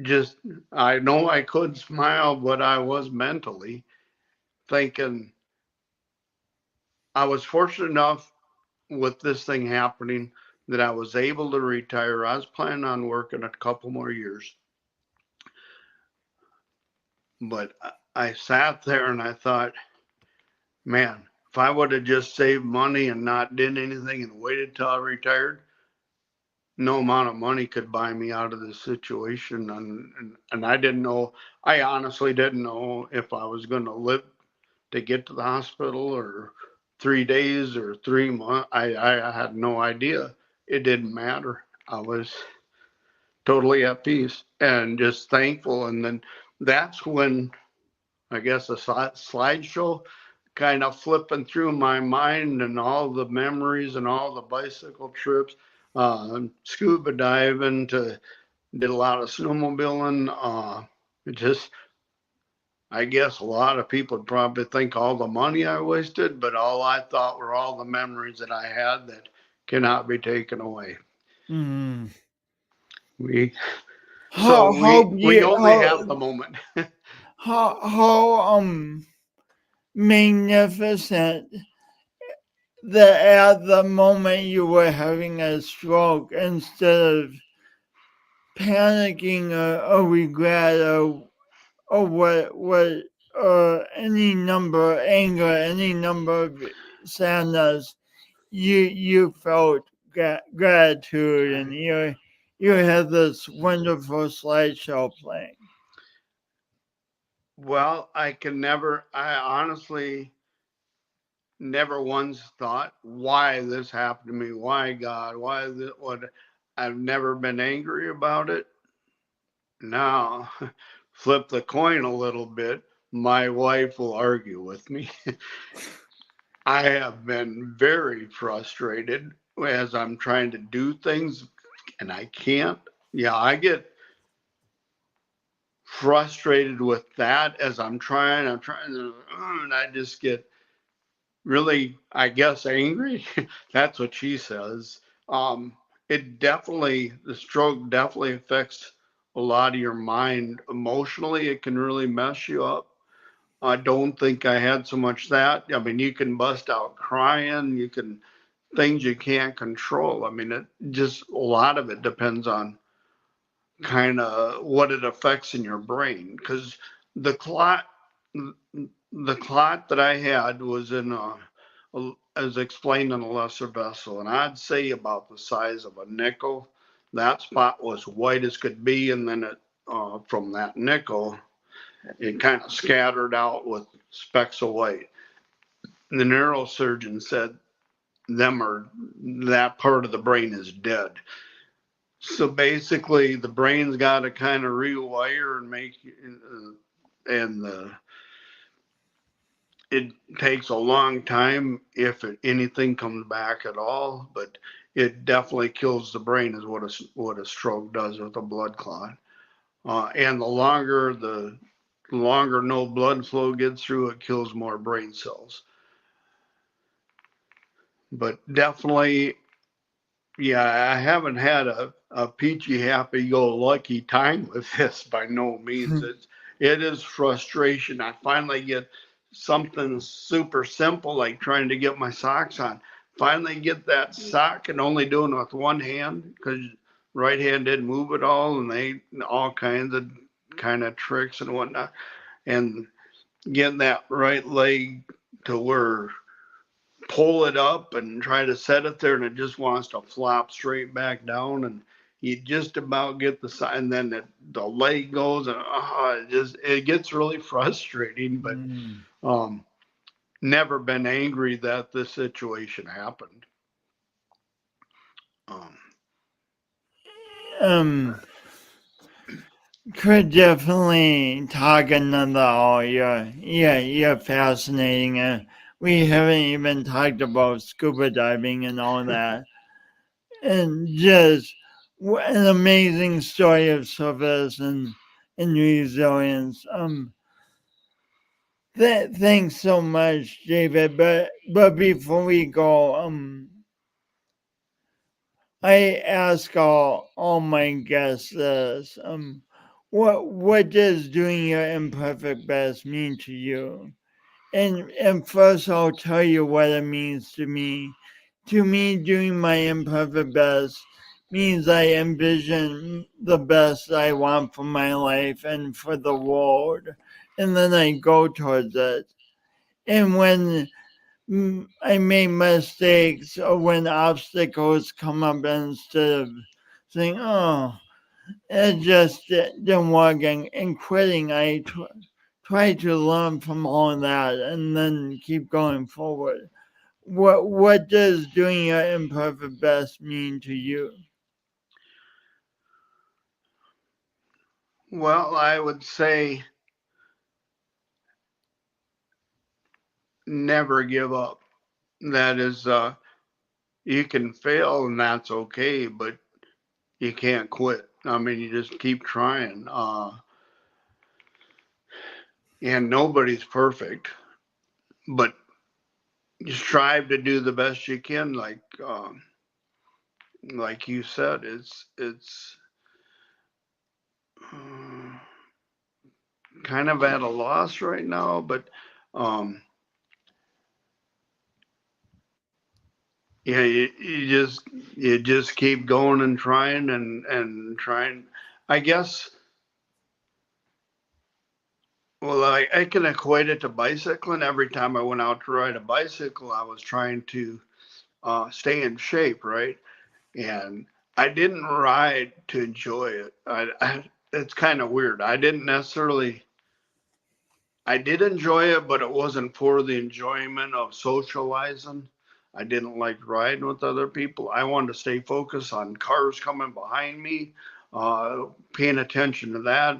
just, I know I could smile, but I was mentally thinking I was fortunate enough with this thing happening that I was able to retire. I was planning on working a couple more years, but I sat there and I thought, man, if I would have just saved money and not did anything and waited till I retired, no amount of money could buy me out of this situation. And I didn't know, I honestly didn't know if I was going to live to get to the hospital, or 3 days or 3 months. I had no idea. It didn't matter. I was totally at peace and just thankful. And then that's when I guess a slideshow kind of flipping through my mind, and all the memories and all the bicycle trips, scuba diving, to did a lot of snowmobiling. Just, I guess a lot of people would probably think all the money I wasted, but all I thought were all the memories that I had that cannot be taken away. We only have the moment. how magnificent that at the moment you were having a stroke, instead of panicking or regret or what any number of anger, any number of sadness, you felt gratitude, and you had this wonderful slideshow playing. Well, I honestly never once thought why this happened to me. Why, God? Why this? What? I've never been angry about it. Now, flip the coin a little bit. My wife will argue with me. I have been very frustrated as I'm trying to do things and I can't. Yeah, I get frustrated with that as I'm trying to, and I just get really, I guess, angry. That's what she says. The stroke definitely affects a lot of your mind emotionally. It can really mess you up. I don't think I had so much that. I mean, you can bust out crying, things you can't control. I mean, it just, a lot of it depends on kind of what it affects in your brain. Because the clot, the clot that I had was as explained in a lesser vessel, and I'd say about the size of a nickel. That spot was white as could be, and then from that nickel, it kind of scattered out with specks of white. And the neurosurgeon said that part of the brain is dead. So basically, the brain's got to kind of rewire and make, and it takes a long time if anything comes back at all, but it definitely kills the brain, is what a stroke does with a blood clot. And the longer no blood flow gets through, it kills more brain cells. But definitely, yeah, I haven't had a peachy, happy-go-lucky time with this by no means. It is frustration. I finally get something super simple like trying to get my socks on. Finally get that sock and only doing it with one hand because right hand didn't move at all, and they all kinds of tricks and whatnot, and getting that right leg to where pull it up and try to set it there, and it just wants to flop straight back down, and you just about get the side, and then the leg goes, and it gets really frustrating. But never been angry that this situation happened. Could definitely talk another hour. You're fascinating. We haven't even talked about scuba diving and all that. And just an amazing story of service and resilience. Thanks so much, David. But before we go, I ask all my guests this. What does doing your imperfect best mean to you? And first I'll tell you what it means to me. To me, doing my imperfect best means I envision the best I want for my life and for the world, and then I go towards it. And when I make mistakes or when obstacles come up, instead of saying, oh, it just didn't work and quitting, I try to learn from all of that and then keep going forward. What does doing your imperfect best mean to you? Well, I would say never give up. That is, you can fail and that's okay, but you can't quit. I mean, you just keep trying. And nobody's perfect, but you strive to do the best you can. Like you said, it's kind of at a loss right now, but um, yeah, you just keep going and trying and trying. I guess. Well, I can equate it to bicycling. Every time I went out to ride a bicycle, I was trying to stay in shape, right? And I didn't ride to enjoy it. It's kind of weird. I didn't necessarily. I did enjoy it, but it wasn't for the enjoyment of socializing. I didn't like riding with other people. I wanted to stay focused on cars coming behind me, paying attention to that.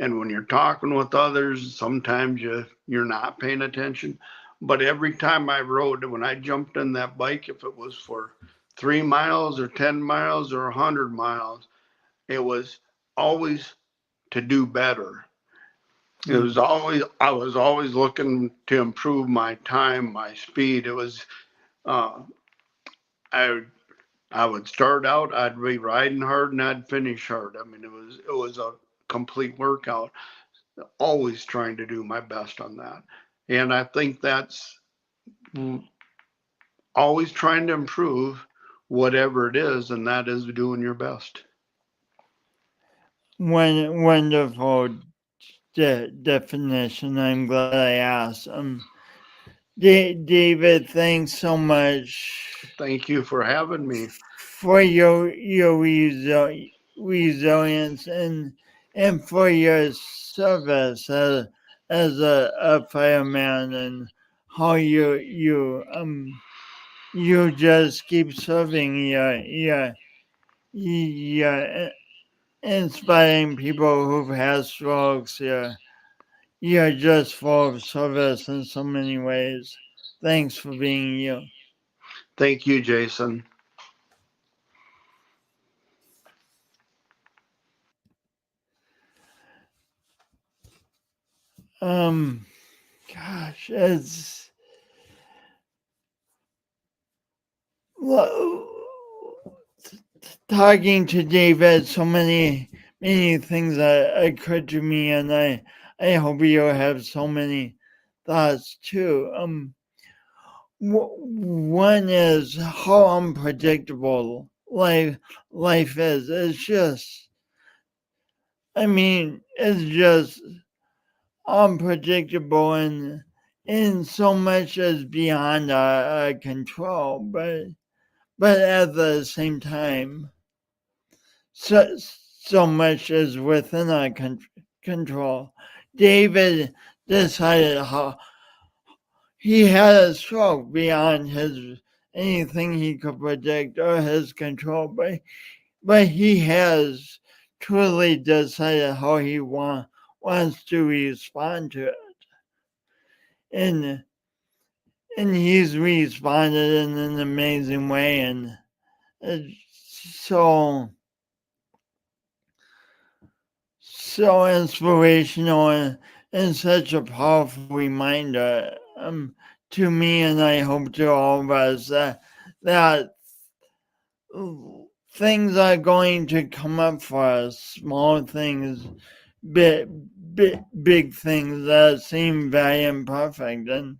And when you're talking with others, sometimes you're not paying attention. But every time I rode, when I jumped in that bike, if it was for 3 miles or 10 miles or 100 miles, it was always to do better. It was always, I was always looking to improve my time, my speed. It was, uh, I, I would start out, I'd be riding hard and I'd finish hard. I mean, it was a complete workout, always trying to do my best on that. And I think that's always trying to improve whatever it is, and that is doing your best. Wonderful definition. I'm glad I asked. David, thanks so much Thank you for having me. for your resilience and for your service as a fireman, and how you just keep serving. You're inspiring people who've had strokes. You're just full of service in so many ways. Thanks for being you. Thank you, Jason. Gosh, it's talking to David. So many things that occurred to me, and I hope you have so many thoughts too. One is how unpredictable life is. It's just, I mean, it's just unpredictable, and so much is beyond our control. But at the same time, so much is within our control. David decided how he had a stroke beyond his anything he could predict or his control, but he has truly decided how he wants to respond to it, and he's responded in an amazing way, and it's so inspirational, and such a powerful reminder to me, and I hope to all of us, that things are going to come up for us, small things, big things that seem very imperfect, and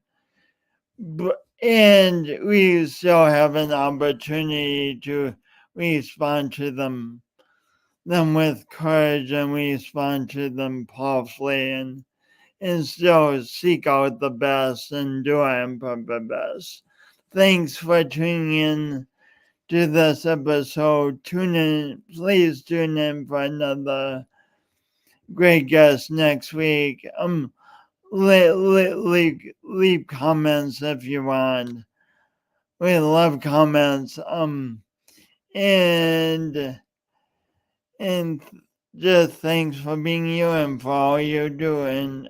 we still have an opportunity to respond to them with courage, and respond to them powerfully, and still seek out the best and do our imperfect best. Thanks for tuning in to this episode. Please tune in for another great guest next week. Leave comments if you want. We love comments. And just thanks for being you and for all you do. And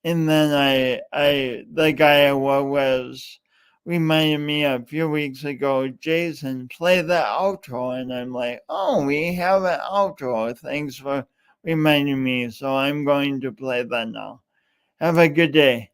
then the guy I was reminded me a few weeks ago, Jason, play the outro. And I'm like, oh, we have an outro. Thanks for reminding me. So I'm going to play that now. Have a good day.